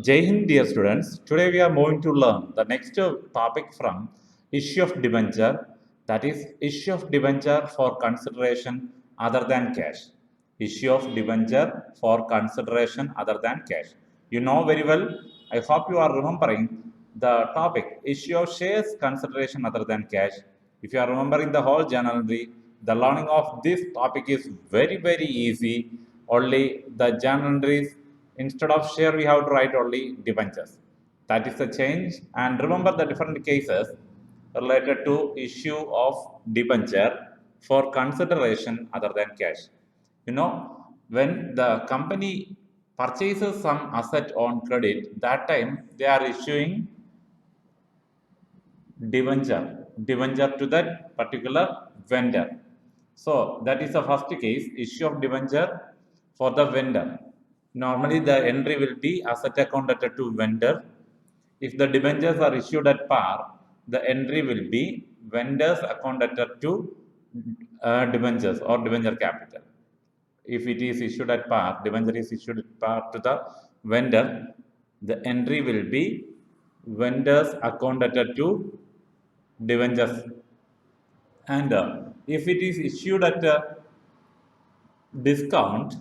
Jai Hind, dear students. Today we are moving to learn the next topic from issue of debenture, that is issue of debenture for consideration other than cash. Issue of debenture for consideration other than cash. You know very well. I hope you are remembering the topic issue of shares consideration other than cash. If you are remembering the whole journal entry, the learning of this topic is very easy. Only the journal entries, instead of share we have to write only debentures. That is the change. And remember the different cases related to issue of debenture for consideration other than cash. You know, when the company purchases some asset on credit, that time they are issuing debenture to that particular vendor. So that is the first case, issue of debenture for the vendor. Normally the entry will be asset account debtor to vendor. If the debentures are issued at par, the entry will be vendors account debtor to debentures or debenture capital. If it is issued at par, debenture is issued at par to the vendor, the entry will be vendors account debtor to debentures. And if it is issued at a discount,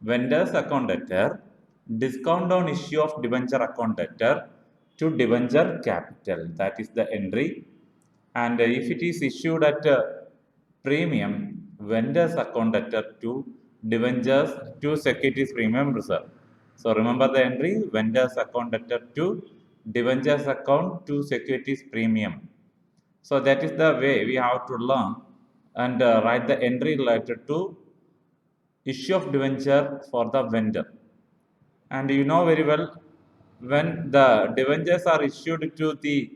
vendors account debtor, discount on issue of debenture account debtor to debenture capital. That is the entry. And if it is issued at a premium, vendors account debtor to debentures to securities premium reserve. So remember the entry, vendors account debtor to debentures account to securities premium. So that is the way we have to learn and write the entry related to issue of debenture for the vendor. And you know very well, when the debentures are issued to the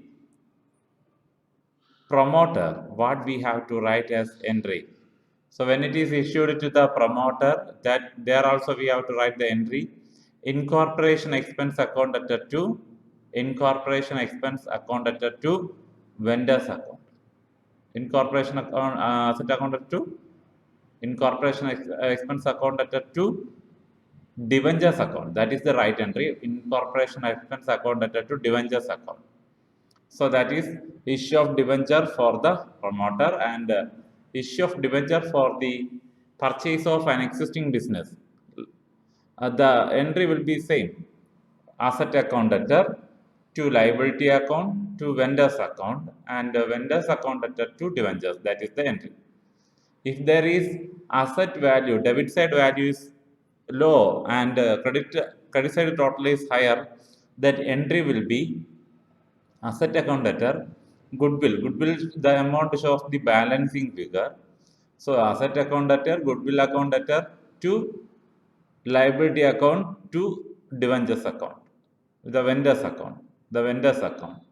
promoter, what we have to write as entry. So when it is issued to the promoter, that there also we have to write the entry incorporation expense account debtor to incorporation expense account debtor to vendors account. Incorporation account asset account debtor to incorporation expense account debtor to debentures account. That is the right entry. Incorporation expense account debtor to debentures account. So that is issue of debenture for the promoter and issue of debenture for the purchase of an existing business. The entry will be same. Asset account debtor to liability account to vendors account and vendors account debtor to debentures. That is the entry. If there is asset value, debit side value is low and credit side total is higher, that entry will be asset account debtor, goodwill. Goodwill, the amount shows the balancing figure. So asset account debtor, goodwill account debtor to liability account to debentures account, the vendors account.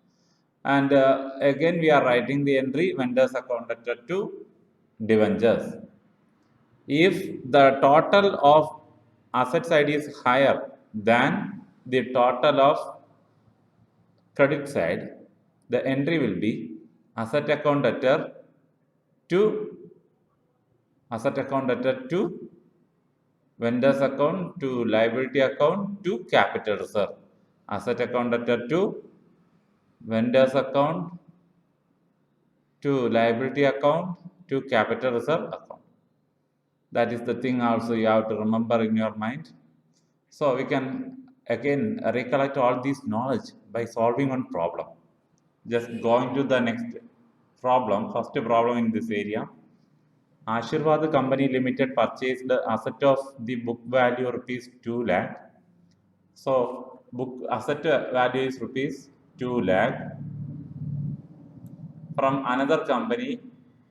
And again we are writing the entry vendors account debtor to debentures. If the total of asset side is higher than the total of credit side, the entry will be asset account debtor to vendors account to liability account to capital reserve. Asset account debtor to vendors account to liability account to capital reserve account. That is the thing also you have to remember in your mind. So we can again recollect all this knowledge by solving one problem. Just going to the next problem, first problem in this area. Ashirvad Company Limited purchased the asset of the book value rupees 2 lakh. So book asset value is rupees 2 lakh from another company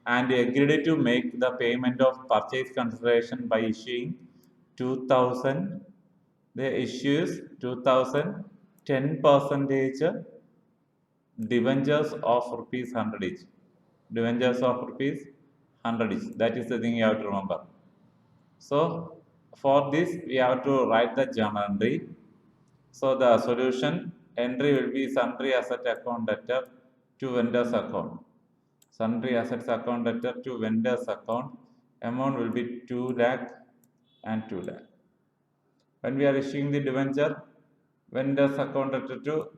and agreed to make the payment of purchase consideration by issuing 2000. They issues 2000 10% debentures of rupees 100 each. Debentures of rupees 100 each. That is the thing you have to remember. So for this we have to write the journal entry. So the solution entry will be sundry asset account debtor to vendors account. Sundry assets account debtor to vendors account. Amount will be 2 lakh and 2 lakh. When we are issuing the debenture, vendors account debtor to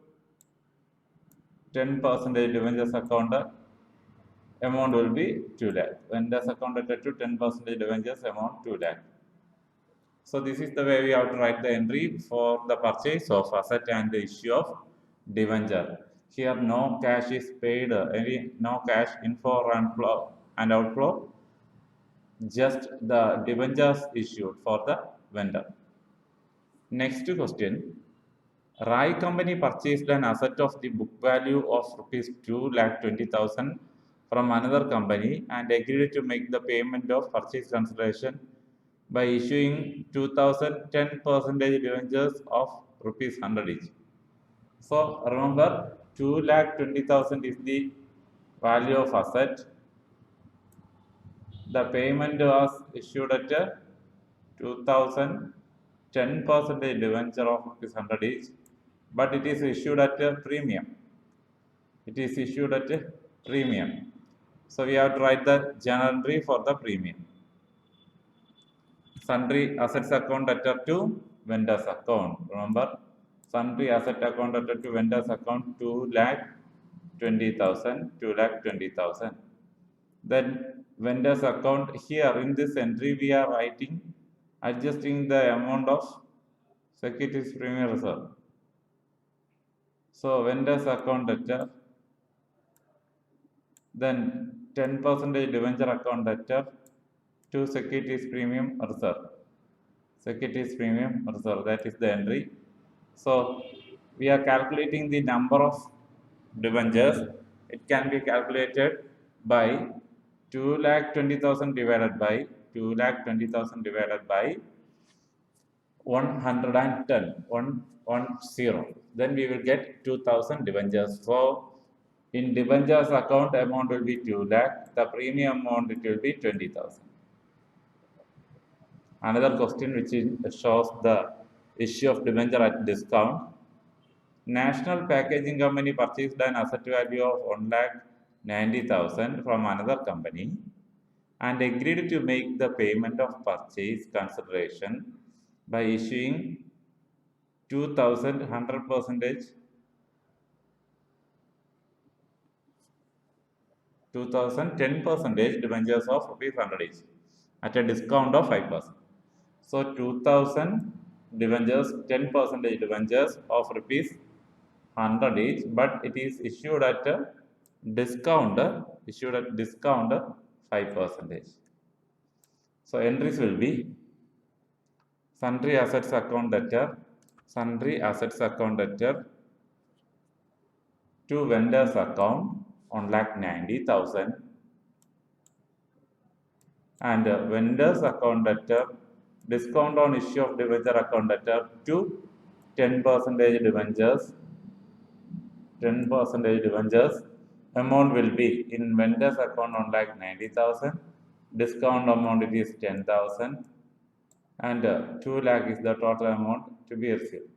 10% debentures account amount will be 2 lakh. Vendors account debtor to 10% debentures amount 2 lakh. So this is the way we have to write the entry for the purchase of asset and the issue of debenture. Here no cash is paid, no cash inflow and outflow, just the debentures issued for the vendor. Next question. Rai company purchased an asset of the book value of rupees 2,20,000 from another company and agreed to make the payment of purchase consideration by issuing 2,010% debentures of rupees 100 each. So remember, 2,20,000 is the value of asset. The payment was issued at 2,010% debenture of rupees 100 each, but it is issued at a premium. It is issued at a premium. So we have to write the journal entry for the premium. Sundry assets account debtor to vendors account. Remember, sundry asset account debtor to vendors account 2,20,000, 2,20,000. Then vendors account, here in this entry we are writing adjusting the amount of securities premium reserve. So vendors account debtor, then 10% debenture account debtor to securities premium reserve. Securities premium reserve, that is the entry. So we are calculating the number of debentures. It can be calculated by 2,20,000 divided by 2,20,000 divided by 110, 110. Then we will get 2,000 debentures. So in debentures account amount will be 2 lakh. The premium amount it will be 20,000. Another question which shows the issue of debenture at discount. National Packaging Company purchased an asset value of 1,90,000 from another company and agreed to make the payment of purchase consideration by issuing 2,000 100% 2,010% debentures of rupees 100 each at a discount of 5%. So 2,000 debentures, 10% debentures of rupees 100 each, but it is issued at a discount 5%. So entries will be sundry assets account debtor to vendors account 1,90,000 and vendors account debtor discount on issue of debenture account debtor to 10% debentures. 10% debentures amount will be in vendors account 1,90,000. Discount amount it is 10,000 and 2 lakh is the total amount to be received.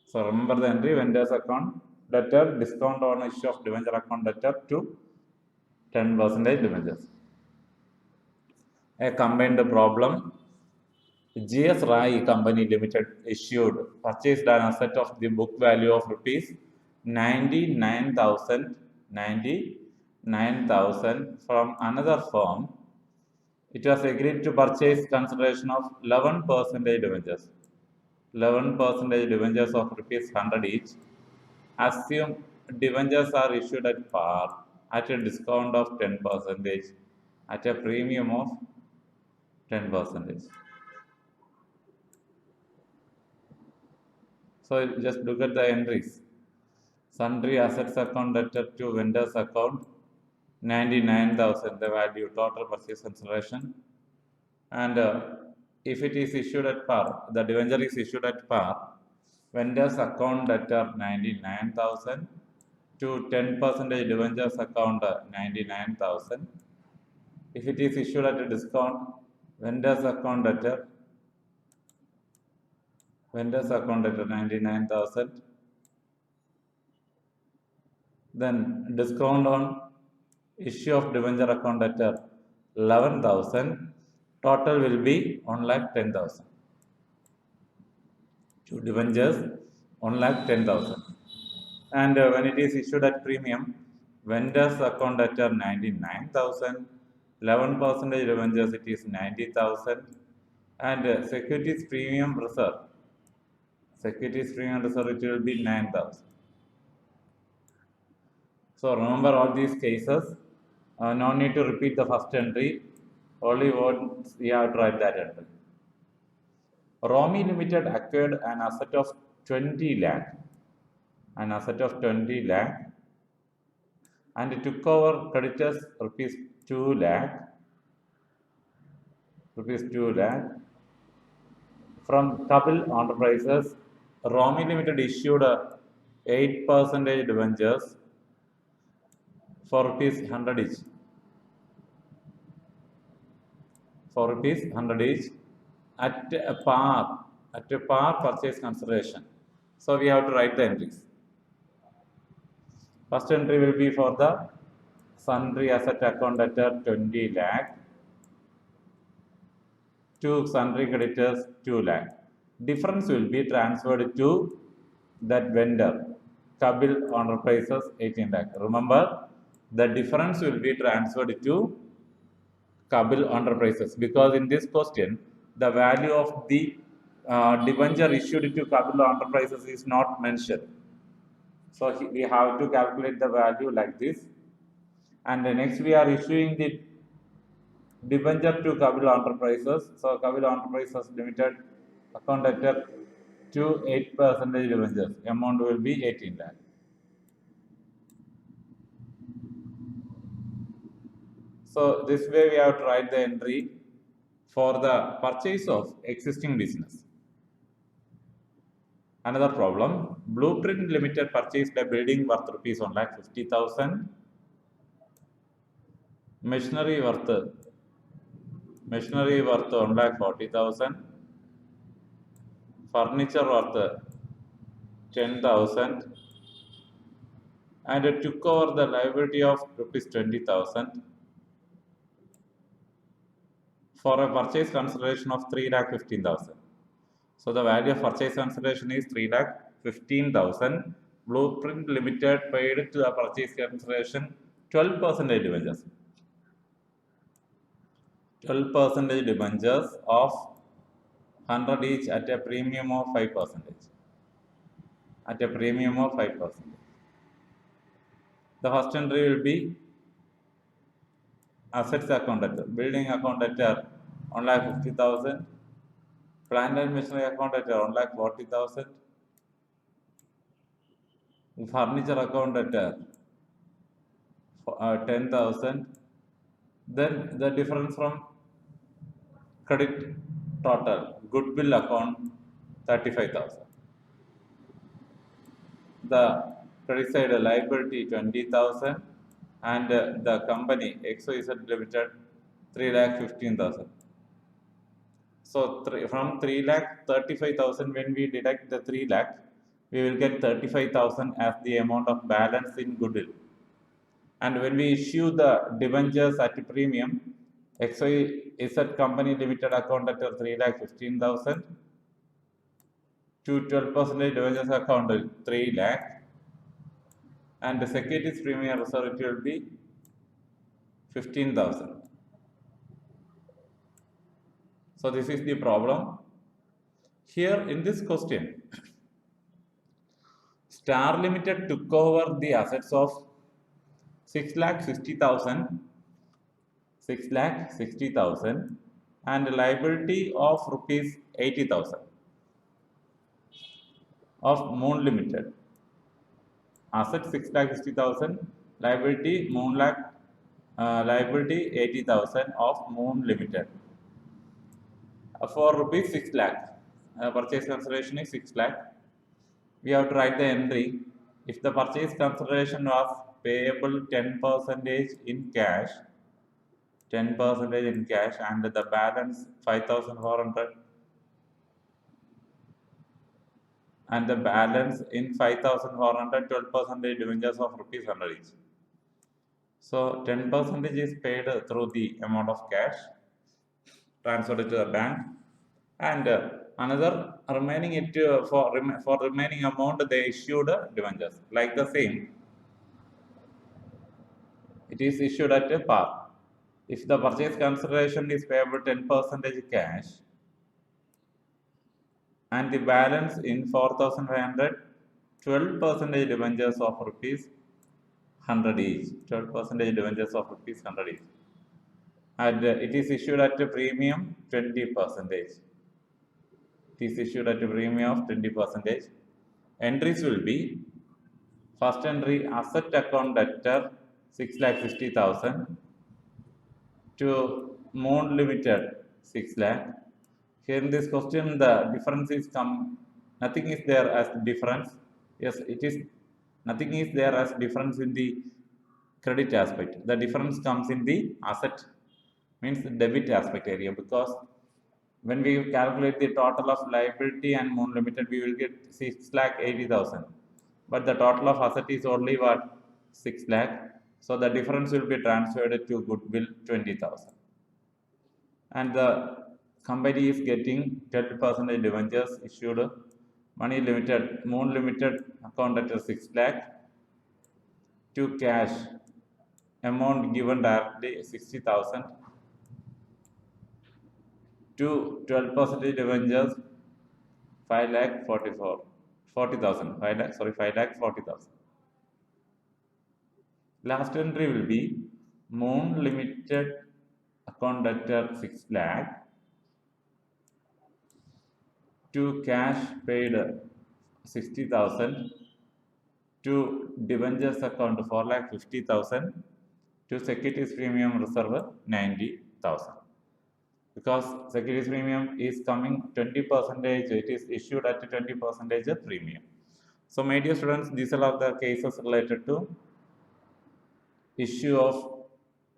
So remember the entry, vendors account debtor discount on issue of debenture account debtor to 10% debentures. A combined problem. GS Rai Company Limited purchased an asset of the book value of rupees 99,000 from another firm. It was agreed to purchase consideration of 11% debentures. 11% debentures of rupees 100 each. Assume debentures are issued at par at a discount of 10% at a premium of 10%. So just look at the entries. Sundry assets account debtor to vendors account 99,000 the value total purchase consideration, and if it is issued at par, the debenture is issued at par, vendors account debtor 99,000 to 10% debentures account 99,000. If it is issued at a discount, vendors account debtor 99,000. Then discount on issue of debenture account debtor 11,000. Total will be 1,10,000. to debentures 1,10,000. And when it is issued at premium, vendors account at 99,000, 11% debentures it is 90,000, and securities premium reserve it will be 9,000. So remember all these cases. No need to repeat the first entry. Only once we have to write that entry. Romi Limited acquired an asset of 20 lakh, and it took over creditors rupees 2 lakh, from Kabil Enterprises. Romi Limited issued 8% debentures for rupees 100 each. At a par purchase consideration. So we have to write the entries. First entry will be for the sundry asset account at 20 lakh, to sundry creditors 2 lakh. Difference will be transferred to that vendor, Kabil Enterprises 18 lakh. Remember, the difference will be transferred to Kabil Enterprises, because in this question, the value of the debenture issued to Kabil Enterprises is not mentioned. So we have to calculate the value like this. And next we are issuing the debenture to Kabil Enterprises. So Kabil Enterprises Limited account at to 8% debentures. Amount will be 18 lakh. So this way we have to write the entry for the purchase of existing business. Another problem, Blueprint Limited purchased a building worth rupees 1,50,000, machinery worth 1,40,000, furniture worth 10,000, and it took over the liability of rupees 20,000 for a purchase consideration of 3,15,000. So the value of purchase consideration is 3,15,000. Blueprint Limited paid to the purchase consideration 12% debentures. 12% debentures of 100 each at a premium of 5%. The first entry will be assets account at building account at 1,50,000, plant and machinery account at 1,40,000, furniture account at 10,000. Then the difference from credit total, goodwill account 35,000. The credit side liability 20,000, and the company XYZ Limited 3,15,000. So from 3,35,000, when we deduct the 3 lakh, we will get 35,000 as the amount of balance in goodwill. And when we issue the debentures at premium, XYZ Company Limited account at 3,15,000 to 12% debentures account 3 lakh, and the securities premium reserve it will be 15,000. So this is the problem. Here in this question, Star Limited took over the assets of 6,60,000 and liability of rupees 80,000 of Moon Limited. Asset 6,60,000, liability liability 80,000 of Moon Limited. For rupees 6 lakh, purchase consideration is 6 lakh. We have to write the entry. If the purchase consideration was payable 10% in cash, and the balance 5,400, and the balance in 5,400, 12% debentures of rupees 100 each. So 10% is paid through the amount of cash transferred to the bank, and Another remaining for remaining amount they issued debentures. Like the same, it is issued at a par. If the purchase consideration is payable 10% cash and the balance in 4,500, 12% debentures of rupees 100 each. 12% debentures of rupees 100 each. And it is issued at a premium 20%. It is issued at a premium of 20%. Entries will be: first entry, asset account debtor 6,60,000 to Moon Limited 6 lakh. Here in this question, the difference is nothing is there as difference. Yes, it is nothing is there as difference in the credit aspect. The difference comes in the asset, means debit aspect area, because when we calculate the total of liability and Moon Limited, we will get 6,80,000. But the total of asset is only what? 6 lakh. So the difference will be transferred to goodwill 20,000. And the company is getting 12% debentures issued. Money Limited, Moon Limited account at 6 lakh to cash amount given directly 60,000 to 12% debentures 5 lakh 40,000. 5 lakh 40,000. Last entry will be Moon Limited account debtor 6 lakh to cash paid 60,000 to debentures account 4,50,000 to securities premium reserve 90,000. Because securities premium is coming 20%, it is issued at 20% premium. So my dear students, these are the cases related to issue of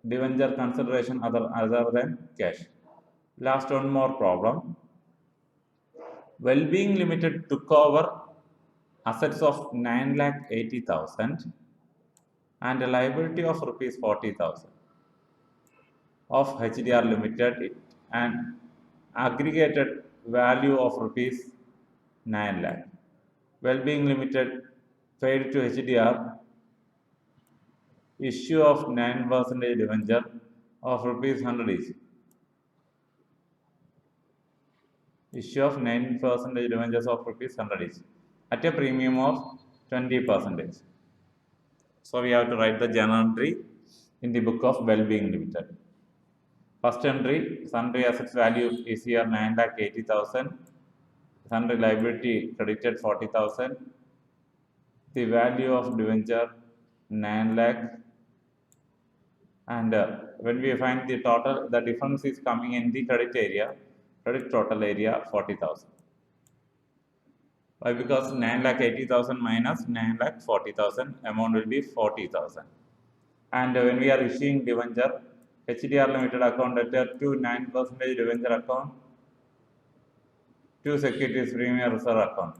debenture consideration other than cash. Last one more problem. Wellbeing Limited took over assets of 9,80,000 and a liability of rupees 40,000 of HDR Limited and aggregated value of rupees 9 lakh. Wellbeing Limited paid to HDR issue of 9% debenture of rupees 100 each. Issue of 9% debentures of rupees 100 each at a premium of 20%. So we have to write the journal entry in the book of Wellbeing Limited. First entry, sundry assets value is here 9,80,000. Sundry liability credited 40,000. The value of debenture 9 lakh. And when we find the total, the difference is coming in the credit area. Credit total area 40,000. Why? Because 9,80,000 minus 9,40,000, amount will be 40,000. And when we are issuing debenture, HDR Limited account debtor to 9% debenture account to securities premium reserve account.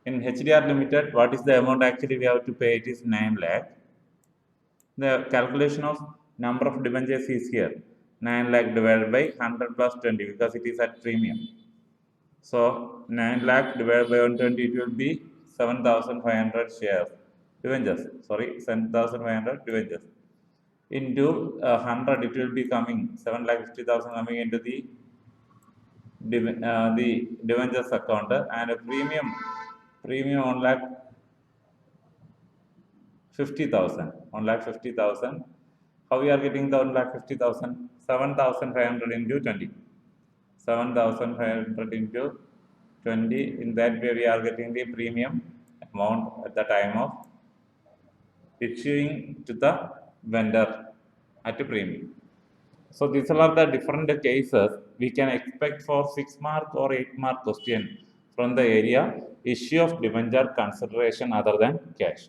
In HDR Limited, what is the amount actually we have to pay? It is 9 lakh. The calculation of number of debentures is here. 9 lakh divided by 100 plus 20, because it is at premium. So 9 lakh divided by 120, it will be 7,500 shares debentures. Sorry, 7,500 debentures. Into 100, it will be coming 7,50,000 coming into the debentures account, and a premium 1,50,000. 1,50,000. How we are getting the 1,50,000? 7,500 into 20. 7,500 into 20. In that way, we are getting the premium amount at the time of issuing to the vendor at a premium. So these are the different cases we can expect for 6 mark or 8 mark question from the area issue of debenture consideration other than cash.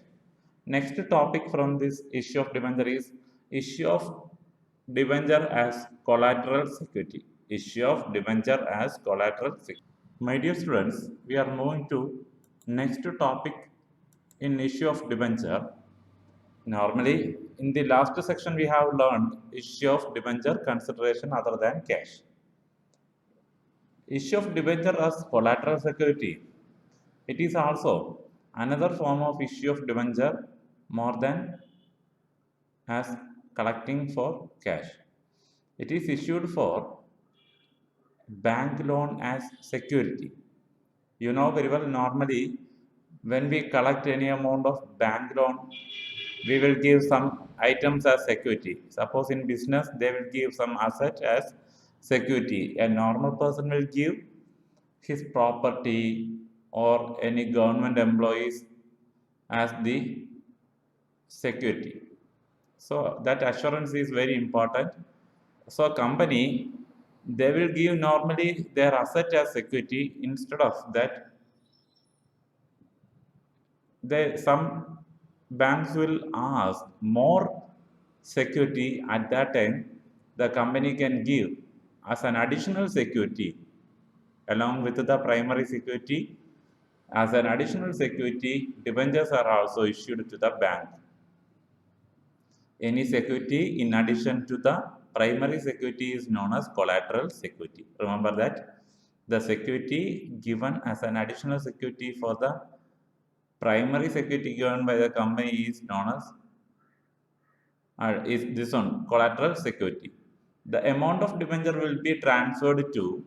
Next topic from this issue of debenture is issue of debenture as collateral security. Issue of debenture as collateral security. My dear students, we are moving to next topic in issue of debenture. Normally, in the last section, we have learned issue of debenture consideration other than cash. Issue of debenture as collateral security. It is also another form of issue of debenture more than as collecting for cash. It is issued for bank loan as security. You know very well, normally when we collect any amount of bank loan, we will give some items as security. Suppose in business, they will give some asset as security. A normal person will give his property or any government employees as the security. So that assurance is very important. So a company, they will give normally their asset as security. Instead of that, some banks will ask more security. At that time, the company can give as an additional security along with the primary security. As an additional security, debentures are also issued to the bank. Any security in addition to the primary security is known as collateral security. Remember that the security given as an additional security for the primary security given by the company is known as is this one, collateral security. The amount of debenture will be transferred to,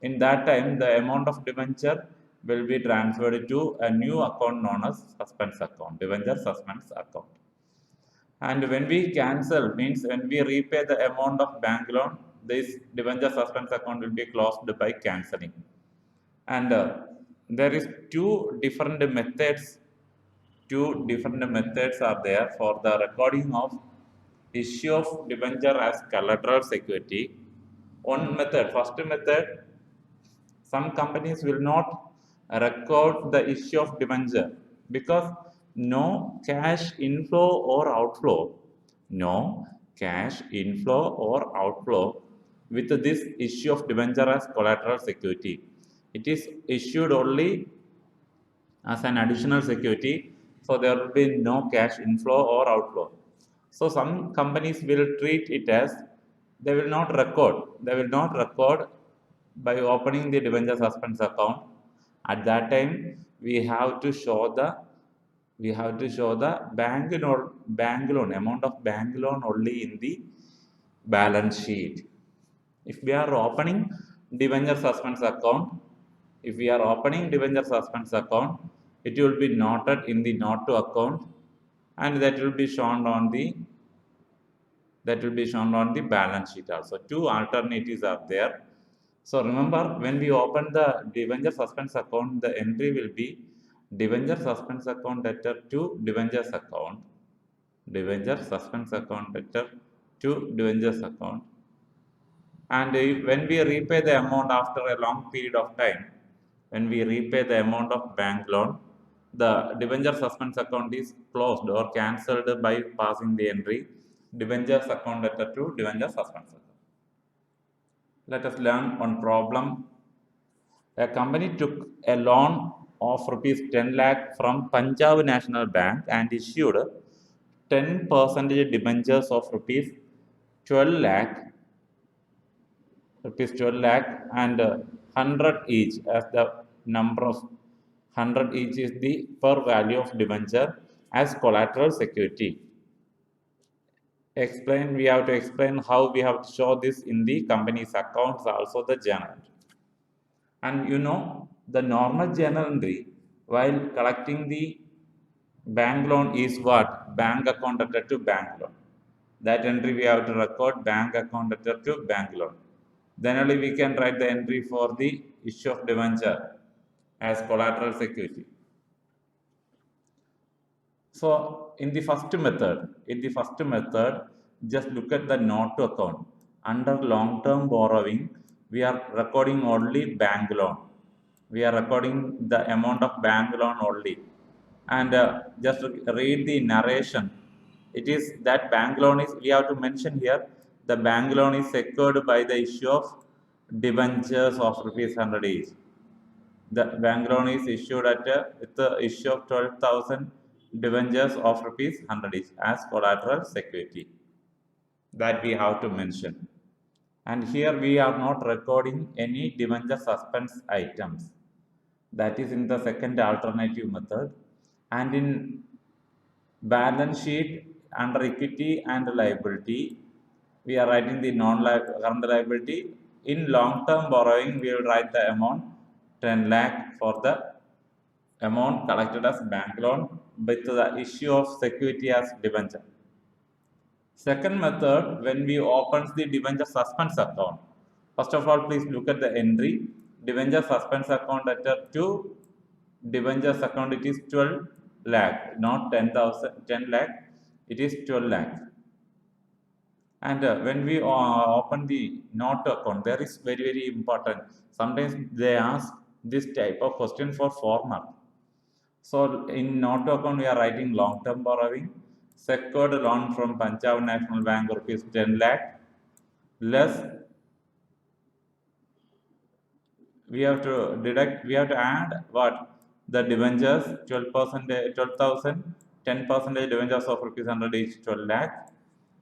in that time, the amount of debenture will be transferred to a new account known as suspense account, debenture suspense account. And when we cancel, means when we repay the amount of bank loan, this debenture suspense account will be closed by cancelling. And there is two different methods are there for the recording of issue of debenture as collateral security. One method, first method, some companies will not record the issue of debenture because no cash inflow or outflow, no cash inflow or outflow with this issue of debenture as collateral security. It is issued only as an additional security, so there will be no cash inflow or outflow. So some companies will treat it as they will not record by opening the debenture suspense account. At that time, we have to show the bank loan amount of bank loan only in the balance sheet. If we are opening debenture suspense account, if we are opening debenture suspense account, it will be noted in the note to account, and that will be shown on the balance sheet also. Two alternatives are there. So remember, when we open the debenture suspense account, the entry will be debenture suspense account debtor to debentures account, debenture suspense account debtor to debentures account. And when we repay the amount after a long period of time, when we repay the amount of bank loan, the debenture suspense account is closed or cancelled by passing the entry debentures account debtor to debenture suspense account. Let us learn one problem. A company took a loan of rupees 10 lakh from Punjab National Bank and issued 10% debentures of rupees 12 lakh and 100 each, as the number of 100 each is the per value of debenture as collateral security. We have to explain how we have to show this in the company's accounts, also the journal. And you know, the normal journal entry while collecting the bank loan is what? Bank account debtor to bank loan. That entry we have to record bank account debtor to bank loan. Then only we can write the entry for the issue of debenture as collateral security. So in the first method, just look at the note to account. Under long-term borrowing, we are recording only bank loan. We are recording the amount of bank loan only. And just read the narration. It is that bank loan is, we have to mention here, the bank loan is secured by the issue of debentures of rupees 100 each. The bank loan is issued at with the issue of 12,000 debentures of rupees 100 each as collateral security. That we have to mention. And here we are not recording any debenture suspense items. That is in the second alternative method. And in balance sheet under equity and liability, we are writing the current liability. In long term borrowing, we will write the amount 10 lakh for the amount collected as bank loan with the issue of security as debenture. Second method, when we open the debenture suspense account. First of all, please look at the entry. Debenture suspense account letter to debentures account, it is 12 lakh, not 10 lakh, it is 12 lakh. And when we open the note account, there is very important. Sometimes they ask this type of question for formal. So in note account, we are writing long-term borrowing, secured loan from Punjab National Bank rupees 10 lakh, less we have to deduct, we have to add what? The debentures, 12%, 12,000, 10% debentures of rupees 100 each, 12 lakh.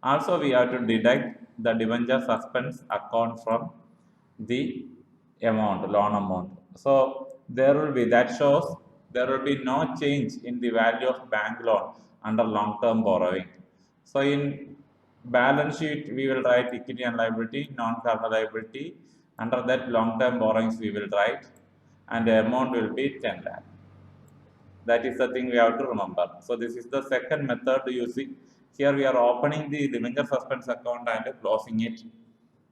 Also, we have to deduct the debenture suspense account from the amount, loan amount. So there will be, that shows there will be no change in the value of bank loan under long-term borrowing. So in balance sheet, we will write equity and liability, non-current liability. Under that, long-term borrowings we will write, and the amount will be 10 lakh. That is the thing we have to remember. So this is the second method using. Here we are opening the debenture suspense account and closing it.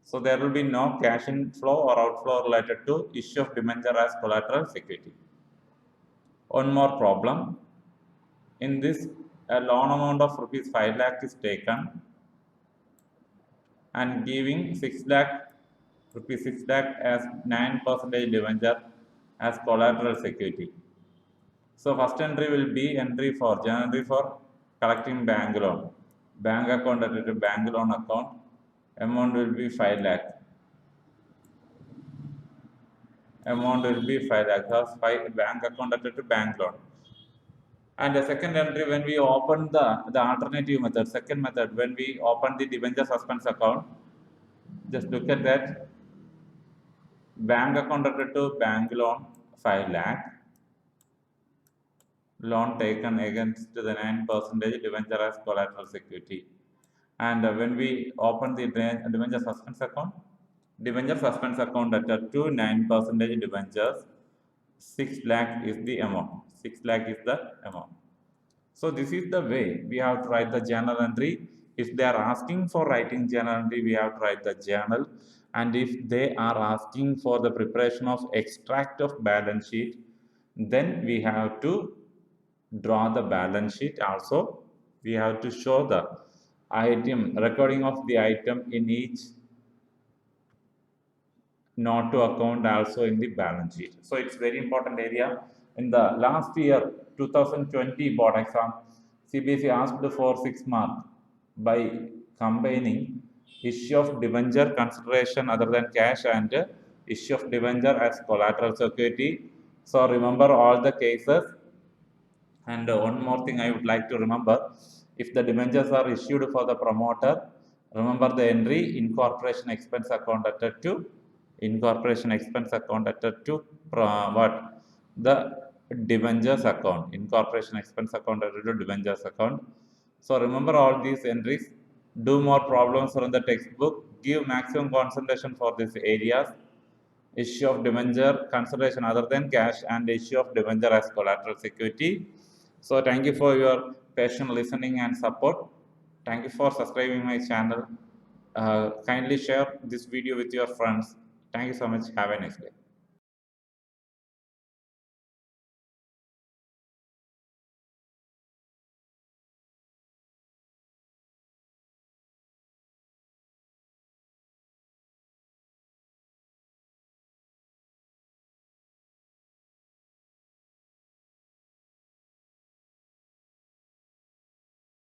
So there will be no cash inflow or outflow related to issue of debenture as collateral security. One more problem. In this, a loan amount of rupees 5 lakh is taken and giving 6 lakh rupees 6 lakh as 9% debenture as collateral security. So first entry will be entry for general entry for collecting bank loan. Bank account at a bank loan account. Amount will be 5 lakh. Amount will be 5 lakh. Thus, 5 bank account at a bank loan. And the second entry, when we open the alternative method, second method, when we open the debenture suspense account, just look at that. Bank account at to bank loan 5 lakh. Loan taken against the 9% debenture as collateral security. And when we open the debenture suspense account at 9% debentures, 6 lakh is the amount. 6 lakh is the amount. So this is the way we have to write the journal entry. If they are asking for writing journal entry, we have to write the journal. And if they are asking for the preparation of extract of balance sheet, then we have to draw the balance sheet. Also, we have to show the item, recording of the item in each note to account, also in the balance sheet. So it's very important area. In the last year 2020 board exam, CBSE asked for 6 marks by combining issue of debenture consideration other than cash and issue of debenture as collateral security. So remember all the cases. And one more thing I would like to remember, if the debentures are issued for the promoter, remember the entry incorporation expense account attached to incorporation expense account attached to what? The debentures account, incorporation expense account attached to debentures account. So remember all these entries, do more problems from the textbook, give maximum concentration for these areas. Issue of debenture consideration other than cash and issue of debenture as collateral security. So thank you for your patient listening and support. Thank you for subscribing my channel. Kindly share this video with your friends. Thank you so much. Have a nice day.